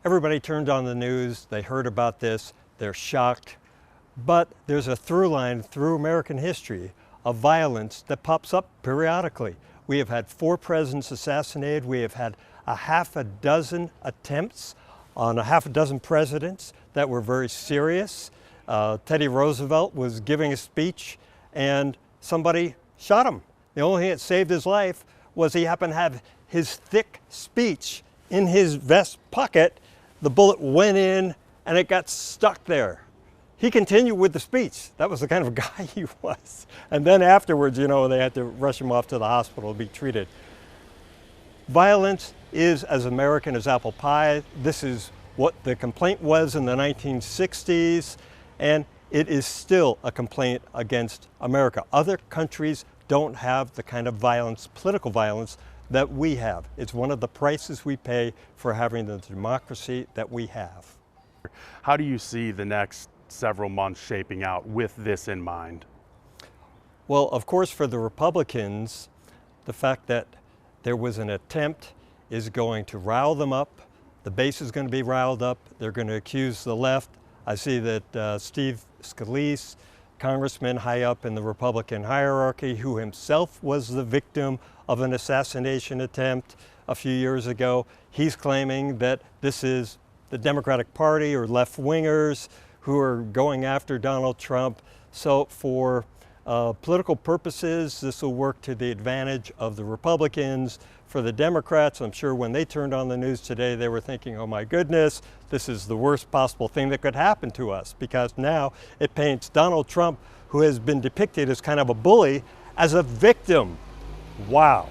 Everybody turned on the news, they heard about this, they're shocked. But there's a through line through American history of violence that pops up periodically. We have had 4 presidents assassinated. We have had a half a dozen attempts on a half a dozen presidents that were very serious. Teddy Roosevelt was giving a speech and somebody shot him. The only thing that saved his life was he happened to have his thick speech in his vest pocket. The bullet went in and it got stuck there. He continued with the speech. That was the kind of guy he was. And then afterwards, you know, they had to rush him off to the hospital to be treated. Violence is as American as apple pie. This is what the complaint was in the 1960s, and it is still a complaint against America. Other countries don't have the kind of violence, political violence, that we have. It's one of the prices we pay for having the democracy that we have. How do you see the next several months shaping out with this in mind? Well, of course, for the Republicans, the fact that there was an attempt is going to rile them up. The base is going to be riled up. They're going to accuse the left. I see that Steve Scalise, congressman high up in the Republican hierarchy, who himself was the victim of an assassination attempt a few years ago, he's claiming that this is the Democratic Party or left-wingers who are going after Donald Trump. So for political purposes, this will work to the advantage of the Republicans. For the Democrats, I'm sure when they turned on the news today, they were thinking, oh my goodness, this is the worst possible thing that could happen to us, because now it paints Donald Trump, who has been depicted as kind of a bully, as a victim. Wow.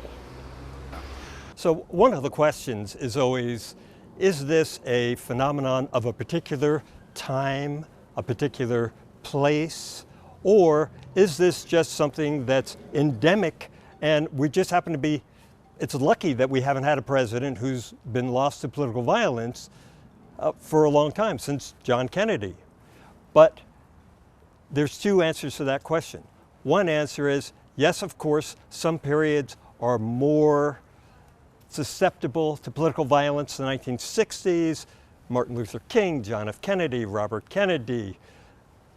So one of the questions is always, is this a phenomenon of a particular time, a particular place, or is this just something that's endemic and we just happen to be, it's lucky that we haven't had a president who's been lost to political violence for a long time, since John Kennedy. But there's 2 answers to that question. One answer is, yes, of course, some periods are more susceptible to political violence. The 1960s, Martin Luther King, John F. Kennedy, Robert Kennedy,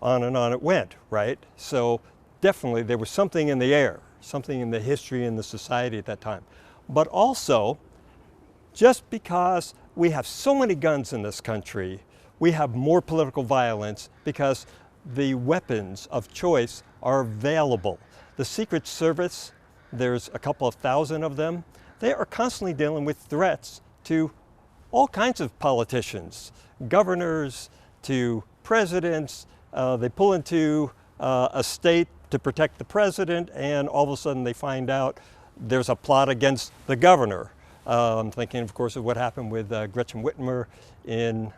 on it went, right? So definitely there was something in the air, something in the history and the society at that time. But also, just because we have so many guns in this country, we have more political violence because the weapons of choice are available. The Secret Service, there's a couple of thousand of them, they are constantly dealing with threats to all kinds of politicians, governors to presidents. They pull into a state to protect the president, and all of a sudden they find out there's a plot against the governor. I'm thinking, of course, of what happened with Gretchen Whitmer in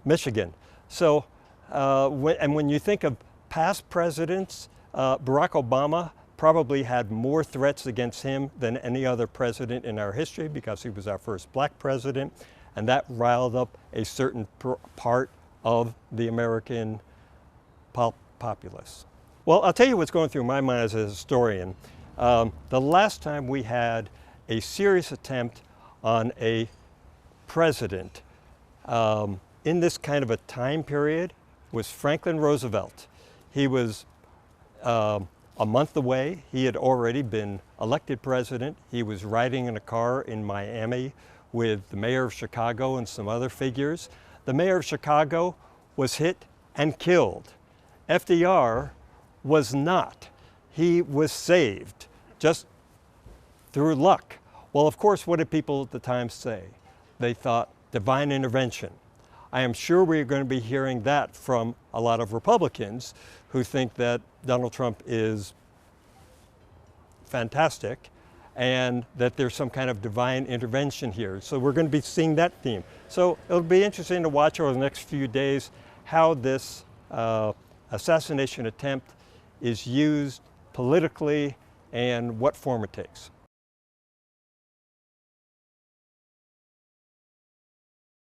Michigan. So, when you think of past presidents, Barack Obama probably had more threats against him than any other president in our history, because he was our first black president, and that riled up a certain part of the American populace. Well, I'll tell you what's going through my mind as a historian. The last time we had a serious attempt on a president in this kind of a time period was Franklin Roosevelt. He was a month away. He had already been elected president. He was riding in a car in Miami with the mayor of Chicago and some other figures. The mayor of Chicago was hit and killed. FDR was not. He was saved just through luck. Well, of course, what did people at the time say? They thought divine intervention. I am sure we're going to be hearing that from a lot of Republicans who think that Donald Trump is fantastic and that there's some kind of divine intervention here. So we're going to be seeing that theme. So it'll be interesting to watch over the next few days how this assassination attempt is used politically and what form it takes.